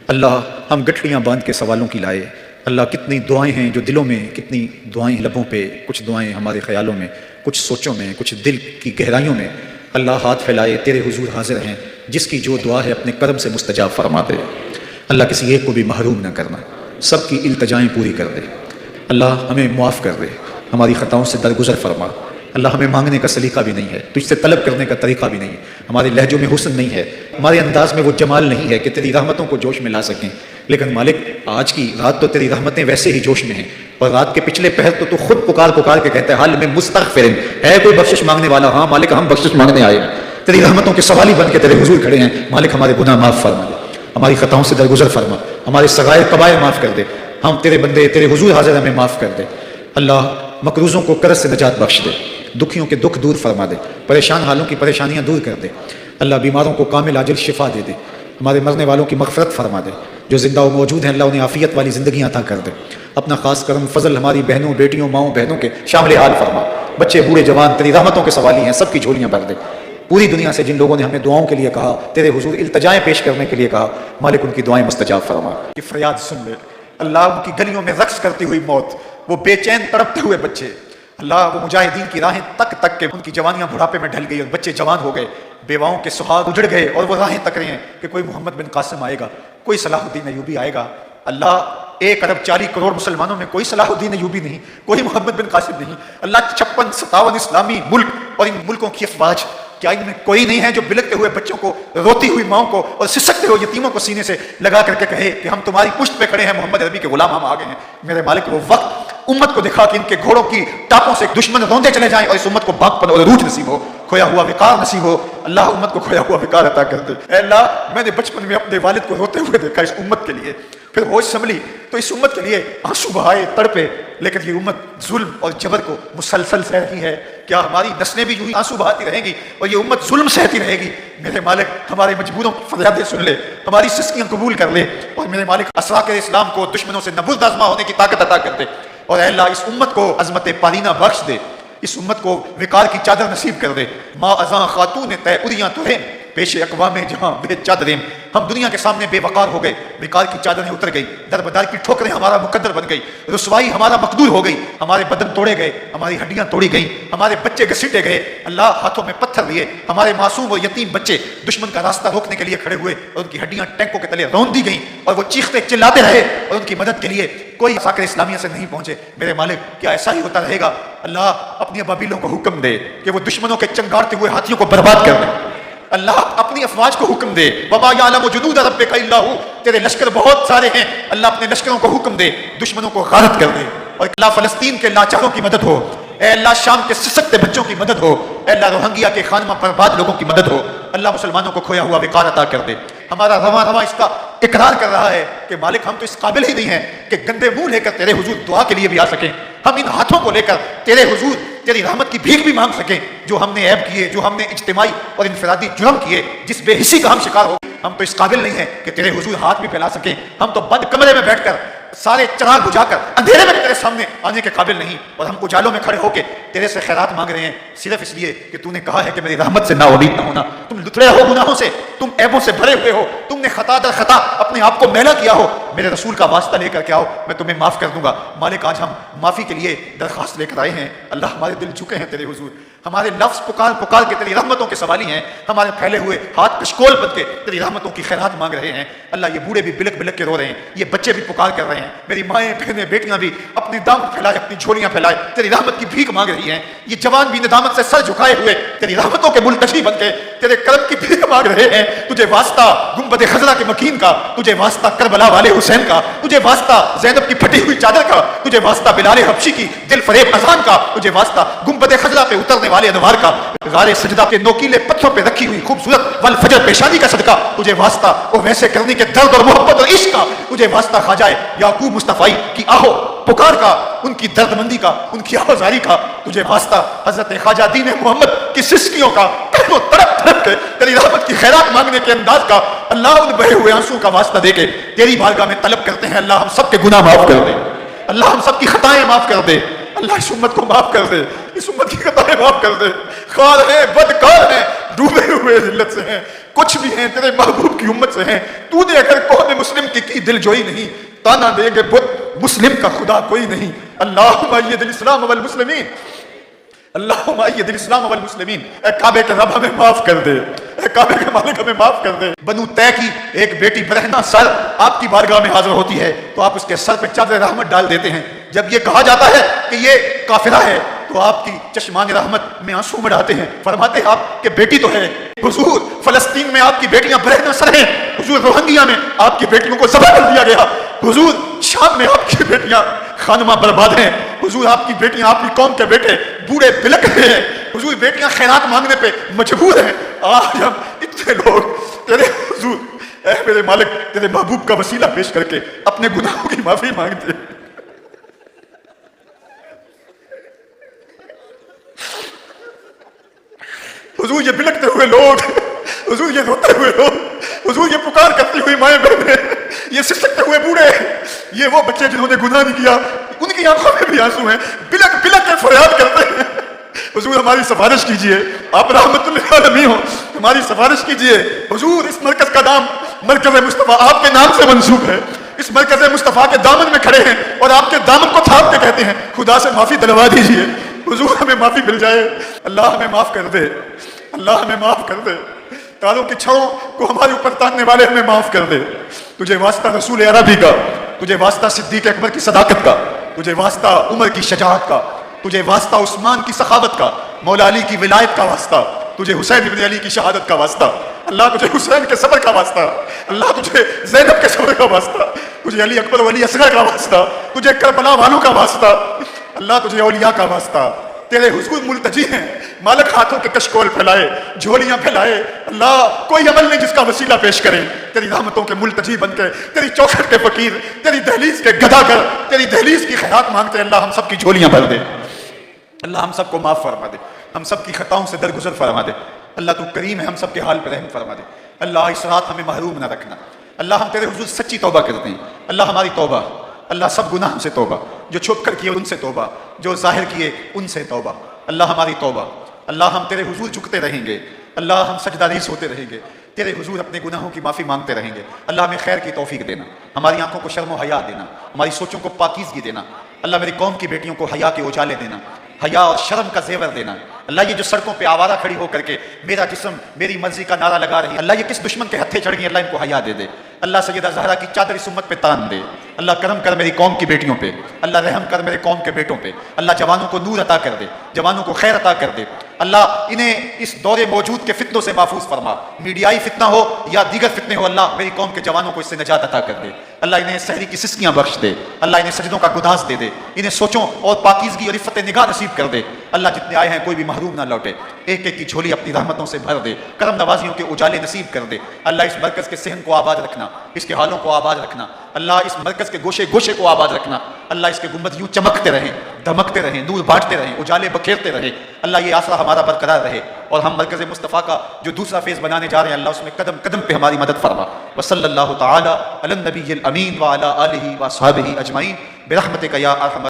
اللہ ہم گٹھڑیاں باندھ کے سوالوں کی لائے۔ اللہ کتنی دعائیں ہیں جو دلوں میں، کتنی دعائیں لبوں پہ، کچھ دعائیں ہمارے خیالوں میں، کچھ سوچوں میں، کچھ دل کی گہرائیوں میں۔ اللہ ہاتھ پھیلائے تیرے حضور حاضر ہیں، جس کی جو دعا ہے اپنے کرم سے مستجاب فرما دے۔ اللہ کسی ایک کو بھی محروم نہ کرنا، سب کی التجائیں پوری کر دے۔ اللہ ہمیں معاف کر دے، ہماری خطاؤں سے درگزر فرما۔ اللہ ہمیں مانگنے کا سلیقہ بھی نہیں ہے، تجھ سے طلب کرنے کا طریقہ بھی نہیں ہے، ہمارے لہجوں میں حسن نہیں ہے، ہمارے انداز میں وہ جمال نہیں ہے کہ تیری رحمتوں کو جوش میں لا سکیں۔ لیکن مالک آج کی رات تو تیری رحمتیں ویسے ہی جوش میں ہیں، اور رات کے پچھلے پہر تو خود پکار پکار کے کہتے ہیں حال میں مستغفرن، ہے کوئی بخشش مانگنے والا؟ ہاں مالک ہم بخشش مانگنے آئے ہیں، تیری رحمتوں کے سوالی بن کے تیرے حضور کھڑے ہیں۔ مالک ہمارے گناہ معاف فرما دے، ہماری خطاؤں سے درگزر فرما، ہمارے صغائر کبائر معاف کر دے۔ ہم تیرے بندے، تیرے حضور حاضر، ہمیں معاف کر دے۔ اللہ مقروضوں کو قرض سے نجات بخش دے، دکھیوں کے دکھ دور فرما دے، پریشان حالوں کی پریشانیاں دور کر دے۔ اللہ بیماروں کو کامل عاجل شفا دے دے، ہمارے مرنے والوں کی مغفرت فرما دے، جو زندہ و موجود ہیں اللہ انہیں عافیت والی زندگیاں عطا کر دے۔ اپنا خاص کرم فضل ہماری بہنوں، بیٹیوں، ماؤں، بہنوں کے شامل حال فرما۔ بچے بوڑھے جوان تیری رحمتوں کے سوالی ہیں، سب کی جھولیاں بھر دے۔ پوری دنیا سے جن لوگوں نے ہمیں دعاؤں کے لیے کہا، تیرے حضور التجائیں پیش کرنے کے لیے کہا، مالک ان کی دعائیں مستجاب فرما۔ کہ فریاد سن لے اللہ، ان کی گلیوں میں رقص کرتی ہوئی موت، وہ بے چین تڑپتے ہوئے بچے، اللہ وہ مجاہدین کی راہیں تک تک کے ان کی جوانیاں بڑھاپے میں ڈھل گئی اور بچے جوان ہو گئے، بیواؤں کے سہاگ اجڑ گئے اور وہ راہیں تک رہے ہیں کہ کوئی محمد بن قاسم آئے گا، کوئی صلاح الدین ایوبی آئے گا۔ اللہ 1,40,00,000,000 مسلمانوں میں کوئی صلاح الدین ایوبی نہیں، کوئی محمد بن قاسم نہیں۔ اللہ 56-57 اسلامی ملک اور ان ملکوں کی افواج، کیا ان میں کوئی نہیں ہے جو بلکتے ہوئے بچوں کو، روتی ہوئی ماؤں کو اور سسکتے ہوئے یتیموں کو سینے سے لگا کر کے کہے کہ ہم تمہاری پشت پہ کھڑے ہیں، محمد عربی کے غلام ہم آ گئے ہیں۔ میرے مالک وہ وقت امت کو دکھا کہ ان کے گھوڑوں کی ٹاپوں سے دشمن روندے چلے جائیں اور اس امت کو باغ پن اور عروج نصیب ہو، کھویا ہوا وقار نصیب ہو۔ اللہ امت کو کھویا ہوا وقار عطا کر دے۔ اے اللہ میں نے بچپن میں اپنے والد کو روتے ہوئے دیکھا اس امت کے لیے، پھر ہوش سنبھلی تو اس امت کے لیے آنسو بہائے، تڑپے، لیکن یہ امت ظلم اور جبر کو مسلسل سہ رہی ہے۔ کیا ہماری نسلیں بھی یوں ہی آنسو بہاتی رہیں گی اور یہ امت ظلم سہتی رہے گی؟ میرے مالک ہمارے مجبوروں کی فریادیں سن لے، ہماری سسکیاں قبول کر لے، اور میرے مالک اسراق اسلام کو دشمنوں سے نبرد آزما ہونے کی طاقت عطا کر دے۔ اور اے اللہ اس امت کو عظمت پارینہ بخش دے، اس امت کو وقار کی چادر نصیب کر دے۔ ماں ازاں خاتون تے اریاں تو ہیں، پیش اقوام جہاں بے چادریں، ہم دنیا کے سامنے بے وقار ہو گئے، وقار کی چادریں اتر گئی، در بدار کی ٹھوکریں ہمارا مقدر بن گئی، رسوائی ہمارا مقدور ہو گئی، ہمارے بدن توڑے گئے، ہماری ہڈیاں توڑی گئیں، ہمارے بچے گھسیٹے گئے۔ اللہ ہاتھوں میں پتھر لیے ہمارے معصوم اور یتیم بچے دشمن کا راستہ روکنے کے لیے کھڑے ہوئے اور ان کی ہڈیاں ٹینکوں کے تلے روند دی گئیں اور وہ چیختے چلاتے رہے اور ان کی مدد کے لیے کوئی ساکر اسلامیہ سے نہیں پہنچے۔ میرے مالک کیا ایسا ہی ہوتا رہے گا؟ اللہ اپنی ابابیلوں کو حکم دے کہ وہ دشمنوں کے چنگاڑتے ہوئے ہاتھیوں کو برباد کر دیں۔ اللہ اپنی افواج کو حکم دے، وَمَا يَعْلَمُ جُنُودَ رَبِّكَ إِلَّا هُوَ، تیرے لشکر بہت سارے ہیں، اللہ اپنے لشکروں کو حکم دے دشمنوں کو غارت کر دے۔ اور اللہ فلسطین کے لاچاروں کی مدد ہو، اے اللہ شام کے سسکتے بچوں کی مدد ہو، اے اللہ روہنگیا کے خانمہ برباد لوگوں کی مدد ہو۔ اللہ مسلمانوں کو کھویا ہوا وقار عطا کر دے۔ ہمارا رواں رواں اس کا اقرار کر رہا ہے کہ مالک ہم تو اس قابل ہی نہیں ہیں کہ گندے منہ لے کر تیرے حضور دعا کے لیے بھی آ سکیں، ہم ان ہاتھوں کو لے کر تیرے حضور تیری رحمت کی بھیک بھی مانگ سکیں۔ جو ہم نے عیب کیے، جو ہم نے اجتماعی اور انفرادی جرم کیے، جس بے حسی کا ہم شکار ہو، ہم تو اس قابل نہیں ہیں کہ تیرے حضور ہاتھ بھی پھیلا سکیں۔ ہم تو بند کمرے میں بیٹھ کر سارے چراغ بجھا کر اندھیرے میں تیرے سامنے آنے کے قابل نہیں، اور ہم اجالوں میں کھڑے ہو کے تیرے سے خیرات مانگ رہے ہیں صرف اس لیے کہ تو نے کہا ہے کہ میری رحمت سے نا امید نہ ہونا۔ تم لتڑے ہو گناہوں سے، تم عیبوں سے بھرے ہوئے ہو، تم نے خطا در خطا اپنے آپ کو میلا کیا ہو، میرے رسول کا واسطہ لے کر کے آؤ، میں تمہیں معاف کر دوں گا۔ مالک آج ہم معافی کے لیے درخواست لے کر آئے ہیں۔ اللہ ہمارے دل جھکے ہیں تیرے حضور، ہمارے لفظ پکار پکار کے تیری رحمتوں کے سوالی ہیں، ہمارے پھیلے ہوئے ہاتھ کشکول بن کے تیری رحمتوں کی خیرات مانگ رہے ہیں۔ اللہ یہ بوڑھے بھی بلک بلک کے رو رہے ہیں، یہ بچے بھی پکار کر رہے ہیں، میری مائیں بہنیں بیٹیاں بھی اپنے دام پھیلائے، اپنی جھولیاں پھیلائے تیری رحمت کی بھیک مانگ رہی ہیں، یہ جوان بھی ندامت سے سر جھکائے ہوئے تیری رحمتوں کے ملتجی بن کے تیرے کرم کی بھیک مانگ رہے ہیں۔ تجھے واسطہ گنبد خضرا کے مکین کا، تجھے واسطہ کربلا والے حسین کا، تجھے واسطہ زینب کی پھٹی ہوئی چادر کا، تجھے واسطہ بلال حبشی کی دل فریب اذان کا، تجھے واسطہ گنبد خضرا پہ اترنے والے انوار کا، غار سجدہ کے نوکیلے پتھروں پہ رکھی ہوئی خوبصورت والفجر پیشانی کا صدقہ، تجھے واسطہ وہ ویسے کرنے کے درد اور محبت اور عشق کا، تجھے واسطہ خواجہ یعقوب مصطفی کی آہو پکار کا، ان کی درد مندی کا، ان کی آوازاری کا، تجھے واسطہ حضرت خواجہ دین محمد کی سسکیوں کا، وہ تڑپ تڑپ کے تیری رحمت کی خیرات مانگنے کے انداز کا۔ اللہ ان بہے ہوئے آنسوں کا واسطہ دے کے تیری بارگاہ میں طلب کرتے ہیں، اللہ ہم سب کے گناہ معاف کر دے، اللہ ہم سب کی خطائیں معاف کر دے، اللہ اس امت کو معاف کر دے، اس امت کی خطائیں معاف کر دے۔ خوار ہیں، بدکار ہیں، ڈوبے ہوئے ذلت سے ہیں، کچھ بھی ہیں تیرے محبوب کی امت سے ہیں. تو نے اگر قوم مسلم کی دل جوئی نہیں, تانا دیں گے بت مسلم کا خدا کوئی نہیں. اللہم ایّد الاسلام والمسلمین, اللہم ایّد الاسلام والمسلمین. اے کعبے کے رب ہمیں معاف کر دے, اے کعبے کے مالک ہمیں معاف کر دے. بنو طے کی ایک بیٹی برہنہ سر آپ کی بارگاہ میں حاضر ہوتی ہے تو آپ اس کے سر پہ چادر رحمت ڈال دیتے ہیں. جب یہ کہا جاتا ہے کہ یہ کافرہ ہے تو آپ کی چشمان رحمت میں آنسو مڑاتے ہیں, فرماتے ہیں آپ کہ بیٹی تو ہے. حضور فلسطین میں آپ کی بیٹیاں برہنہ سر ہیں, حضور روہنگیا میں آپ کی بیٹیوں کو ذبح کر دیا گیا, حضور شام میں آپ کی بیٹیاں خانمہ برباد ہیں, حضور آپ کی بیٹیاں آپ کی قوم کے بیٹے بوڑھے بلک رہے ہیں, حضور بیٹیاں خیرات مانگنے پہ مجبور ہیں. آج ہم اتنے لوگ تیرے حضور اے میرے مالک تیرے محبوب کا وسیلہ پیش کر کے اپنے گناہوں کی معافی مانگتے ہیں. حضور یہ بلکتے ہوئے لوگ, حضور یہ روتے ہوئے لوگ, حضور یہ پکار کرتی ہوئی مائیں بہنیں, یہ سسکتے ہوئے بوڑھے, یہ وہ بچے جنہوں نے گناہ نہیں کیا, ان کی آنکھوں میں بھی آنسو ہیں, بلک بلک کے فریاد کرتے ہیں. حضور ہماری سفارش کیجئے, آپ رحمت للعالمین ہو, ہماری سفارش کیجئے. حضور اس مرکز کا نام مرکز مصطفیٰ آپ کے نام سے منسوب ہے, اس مرکز مصطفیٰ کے دامن میں کھڑے ہیں اور آپ کے دامن کو تھام کے کہتے ہیں خدا سے معافی دلوا دیجئے. حضور ہمیں معافی مل جائے, اللہ ہمیں معاف کر دے, اللہ ہمیں معاف کر دے. تاروں کی چھڑوں کو ہمارے اوپر تاننے والے ہمیں معاف کر دے. تجھے واسطہ رسول عربی کا, تجھے واسطہ صدیق اکبر کی صداقت کا, تجھے واسطہ عمر کی شجاعت کا, تجھے واسطہ عثمان کی سخاوت کا, مولا علی کی ولایت کا واسطہ, تجھے حسین ابن علی کی شہادت کا واسطہ, اللہ تجھے حسین کے صبر کا واسطہ, اللہ تجھے زینب کے صبر کا واسطہ, تجھے علی اکبر ولی اصغر کا واسطہ, تجھے کربلا والوں کا واسطہ, اللہ تجھے اولیاء کا واسطہ. تیرے حضور ملتجی ہیں, مالک ہاتھوں کے کشکول پھیلائے, جھولیاں پھیلائے, اللہ کوئی عمل نہیں جس کا وسیلہ پیش کرے. تیری رحمتوں کے ملتجی بن کے, تیری چوکھٹ کے فقیر, تیری دہلیز کے گدا کر, تیری دہلیز کی خیرات مانگتے. اللہ ہم سب کی جھولیاں بھر دے, اللہ ہم سب کو معاف فرما دے, ہم سب کی خطاؤں سے درگزر فرما دے. اللہ تو کریم ہے, ہم سب کے حال پہ رحم فرما دے. اللہ اس رات ہمیں محروم نہ رکھنا. اللہ ہم تیرے حضور سچی توبہ کرتے ہیں. اللہ ہماری توبہ, اللہ سب گناہ ہم سے توبہ, جو چھپ کر کیے ان سے توبہ, جو ظاہر کیے ان سے توبہ. اللہ ہماری توبہ, اللہ ہم تیرے حضور جھکتے رہیں گے, اللہ ہم سجدہ ریز ہوتے رہیں گے, تیرے حضور اپنے گناہوں کی معافی مانگتے رہیں گے. اللہ ہمیں خیر کی توفیق دینا, ہماری آنکھوں کو شرم و حیا دینا, ہماری سوچوں کو پاکیزگی دینا. اللہ میری قوم کی بیٹیوں کو حیا کے اجالے دینا, حیا اور شرم کا زیور دینا. اللہ یہ جو سڑکوں پہ آوارہ کھڑی ہو کر کے میرا جسم میری مرضی کا نعرہ لگا رہی ہے, اللہ یہ کس دشمن کے ہتھے چڑھ گئی, اللہ ان کو حیا دے دے. اللہ سیدہ زہرا کی چادر اس امت پہ تان دے. اللہ کرم کر میری قوم کی بیٹیوں پہ, اللہ رحم کر میرے قوم کے بیٹوں پہ. اللہ جوانوں کو نور عطا کر دے, جوانوں کو خیر عطا کر دے. اللہ انہیں اس دور موجود کے فتنوں سے محفوظ فرما, میڈیائی فتنہ ہو یا دیگر فتنے ہو, اللہ میری قوم کے جوانوں کو اس سے نجات عطا کر دے. اللہ انہیں سحری کی سسکیاں بخش دے, اللہ انہیں سجدوں کا گداز دے دے, انہیں سوچوں اور پاکیزگی اور عفت نگاہ نصیب کر دے. اللہ جتنے آئے ہیں کوئی بھی محروم نہ لوٹے, ایک ایک کی جھولی اپنی رحمتوں سے بھر دے, کرم نوازیوں کے اجالے نصیب کر دے. اللہ اس مرکز کے صحن کو آباد رکھنا, اس کے حالوں کو آباد رکھنا, اللہ اس مرکز کے گوشے گوشے کو آباد رکھنا. اللہ اس کے گنبد یوں چمکتے رہیں, دھمکتے رہیں, نور بانٹتے رہیں, اجالے بکھیرتے رہیں. اللہ یہ آسرا ہمارا برقرار رہے, اور ہم مرکز مصطفیٰ کا جو دوسرا فیز بنانے جا رہے ہیں, اللہ اس میں قدم قدم پہ ہماری مدد فرما. وصلی اللہ تعالی علی النبی الامین وعلی آلہ واصحابہ اجمعین برحمتک یا ارحم